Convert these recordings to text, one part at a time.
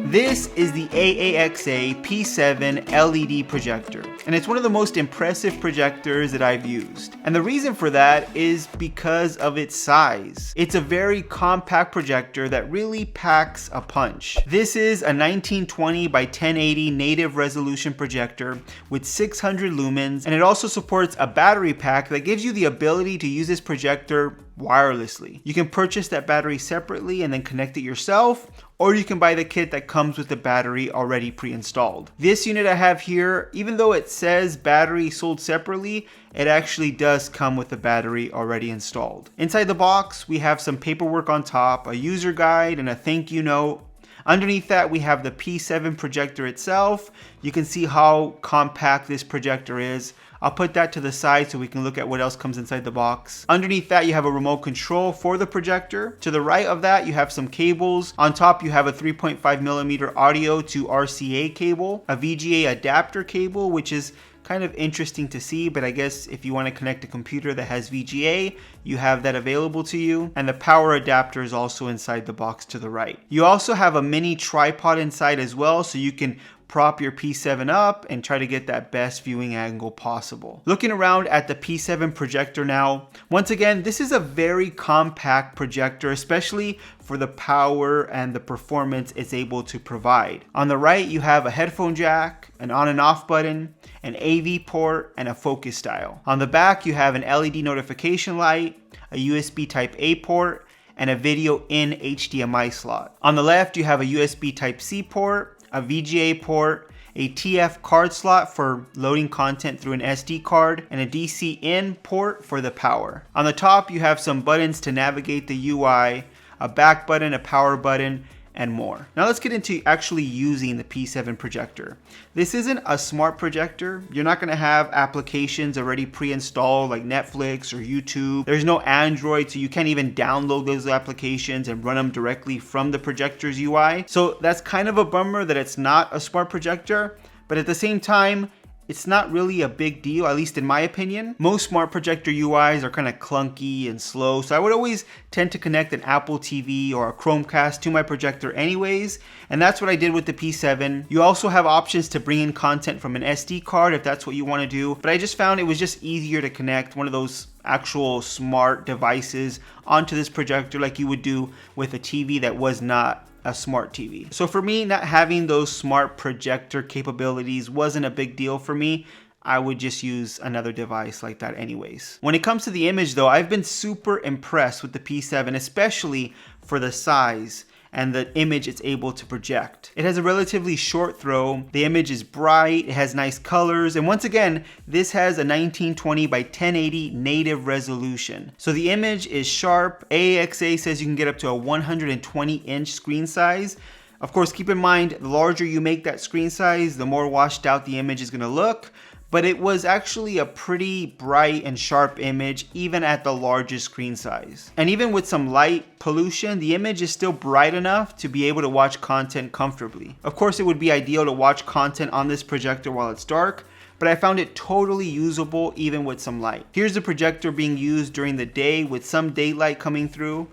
This is the AAXA P7 LED projector, and it's one of the most impressive projectors that I've used. And the reason for that is because of its size. It's a very compact projector that really packs a punch. This is a 1920 by 1080 native resolution projector with 600 lumens, and it also supports a battery pack that gives you the ability to use this projector wirelessly. You can purchase that battery separately and then connect it yourself, or you can buy the kit that comes with the battery already pre-installed. This unit I have here, even though it says battery sold separately, it actually does come with the battery already installed. Inside the box, we have some paperwork on top, a user guide, and a thank you note. Underneath that, we have the P7 projector itself. You can see how compact this projector is. I'll put that to the side so we can look at what else comes inside the box. Underneath that, you have a remote control for the projector. To the right of that, you have some cables. On top, you have a 3.5mm audio to RCA cable, a VGA adapter cable, which is kind of interesting to see, but I guess if you want to connect a computer that has VGA, you have that available to you. And the power adapter is also inside the box to the right. You also have a mini tripod inside as well, so you can prop your P7 up and try to get that best viewing angle possible. Looking around at the P7 projector now, once again, this is a very compact projector, especially for the power and the performance it's able to provide. On the right, you have a headphone jack, an on and off button, an AV port, and a focus dial. On the back, you have an LED notification light, a USB type A port, and a video in HDMI slot. On the left, you have a USB type C port, a VGA port, a TF card slot for loading content through an SD card, and a DC in port for the power. On the top, you have some buttons to navigate the UI, a back button, a power button, and more. Now let's get into actually using the P7 projector. This isn't a smart projector. You're not gonna have applications already pre-installed like Netflix or YouTube. There's no Android, so you can't even download those applications and run them directly from the projector's UI. So that's kind of a bummer that it's not a smart projector, but at the same time, it's not really a big deal, at least in my opinion. Most smart projector UIs are kind of clunky and slow, so I would always tend to connect an Apple TV or a Chromecast to my projector anyways, and that's what I did with the P7. You also have options to bring in content from an SD card if that's what you want to do, but I just found it was just easier to connect one of those actual smart devices onto this projector like you would do with a TV that was not a smart TV. So for me, not having those smart projector capabilities wasn't a big deal for me. I would just use another device like that anyways. When it comes to the image though, I've been super impressed with the P7, especially for the size and the image it's able to project. It has a relatively short throw, the image is bright, it has nice colors, and once again, this has a 1920 by 1080 native resolution. So the image is sharp. AAXA says you can get up to a 120-inch screen size. Of course, keep in mind, the larger you make that screen size, the more washed out the image is gonna look, but it was actually a pretty bright and sharp image even at the largest screen size. And even with some light pollution, the image is still bright enough to be able to watch content comfortably. Of course, it would be ideal to watch content on this projector while it's dark, but I found it totally usable even with some light. Here's the projector being used during the day with some daylight coming through,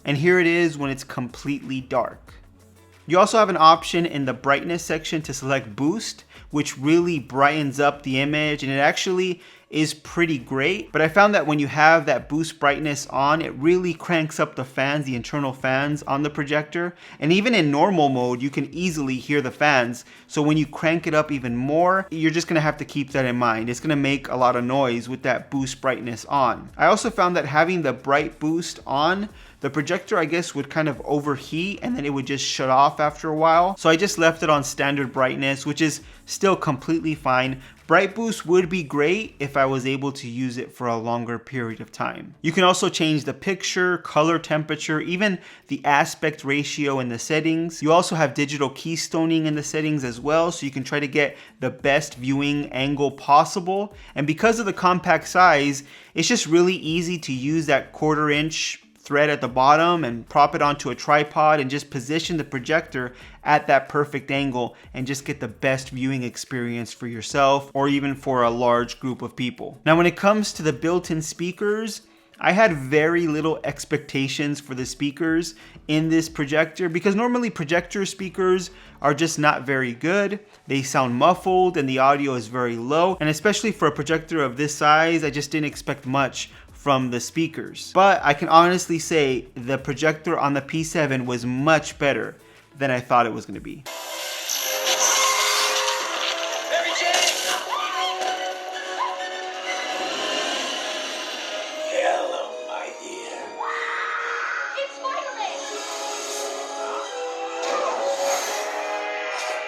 and here it is when it's completely dark. You also have an option in the brightness section to select boost, which really brightens up the image, and it actually is pretty great. But I found that when you have that boost brightness on, it really cranks up the fans, the internal fans on the projector. And even in normal mode, you can easily hear the fans. So when you crank it up even more, you're just gonna have to keep that in mind. It's gonna make a lot of noise with that boost brightness on. I also found that having the bright boost on, the projector, I guess, would kind of overheat and then it would just shut off after a while. So I just left it on standard brightness, which is still completely fine. Bright boost would be great if I was able to use it for a longer period of time. You can also change the picture, color temperature, even the aspect ratio in the settings. You also have digital keystoning in the settings as well, so you can try to get the best viewing angle possible. And because of the compact size, it's just really easy to use that 1/4 inch thread at the bottom and prop it onto a tripod and just position the projector at that perfect angle and just get the best viewing experience for yourself or even for a large group of people. Now, when it comes to the built-in speakers, I had very little expectations for the speakers in this projector because normally projector speakers are just not very good. They sound muffled and the audio is very low. And especially for a projector of this size, I just didn't expect much from the speakers. But I can honestly say the projector on the P7 was much better than I thought it was going to be.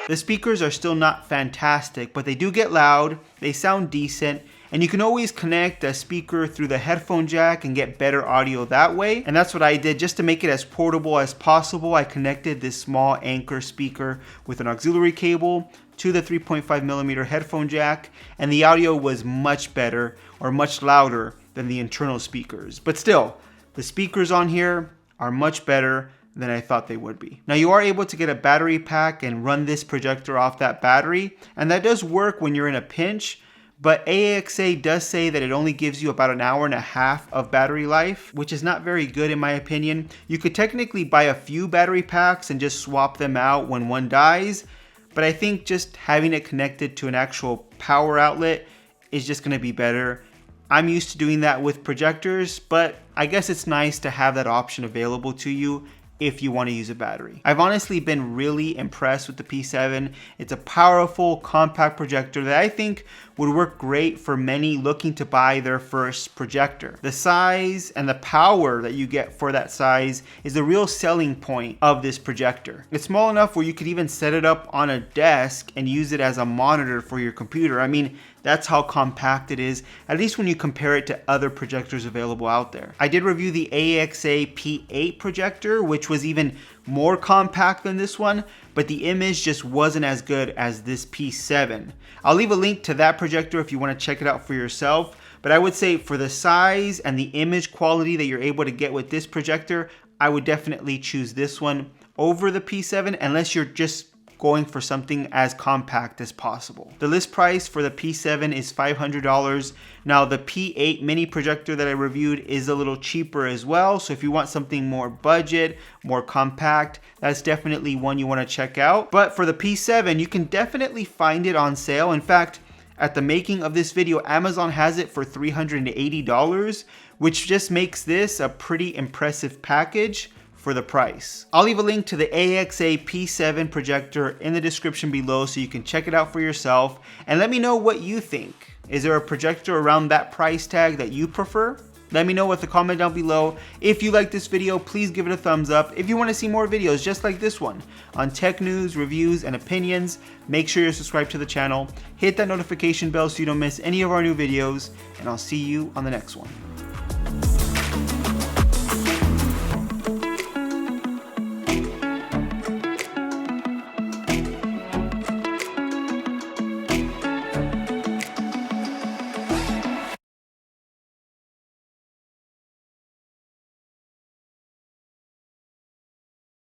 The speakers are still not fantastic, but they do get loud, they sound decent, and you can always connect a speaker through the headphone jack and get better audio that way. And that's what I did just to make it as portable as possible. I connected this small Anchor speaker with an auxiliary cable to the 3.5mm headphone jack, and the audio was much better or much louder than the internal speakers. But still, the speakers on here are much better than I thought they would be. Now you are able to get a battery pack and run this projector off that battery, and that does work when you're in a pinch, but AAXA does say that it only gives you about an hour and a half of battery life, which is not very good in my opinion. You could technically buy a few battery packs and just swap them out when one dies, but I think just having it connected to an actual power outlet is just gonna be better. I'm used to doing that with projectors, but I guess it's nice to have that option available to you if you want to use a battery. I've honestly been really impressed with the P7. It's a powerful, compact projector that I think would work great for many looking to buy their first projector. The size and the power that you get for that size is the real selling point of this projector. It's small enough where you could even set it up on a desk and use it as a monitor for your computer. I mean, that's how compact it is, at least when you compare it to other projectors available out there. I did review the AAXA P8 projector, which was even more compact than this one, but the image just wasn't as good as this P7. I'll leave a link to that projector if you want to check it out for yourself, but I would say for the size and the image quality that you're able to get with this projector, I would definitely choose this one over the P7 unless you're just going for something as compact as possible. The list price for the P7 is $500. Now the P8 mini projector that I reviewed is a little cheaper as well. So if you want something more budget, more compact, that's definitely one you want to check out. But for the P7, you can definitely find it on sale. In fact, at the making of this video, Amazon has it for $380, which just makes this a pretty impressive package for the price. I'll leave a link to the AAXA P7 projector in the description below so you can check it out for yourself and let me know what you think. Is there a projector around that price tag that you prefer? Let me know with a comment down below. If you like this video, please give it a thumbs up. If you want to see more videos just like this one on tech news, reviews, and opinions, make sure you're subscribed to the channel. Hit that notification bell so you don't miss any of our new videos, and I'll see you on the next one.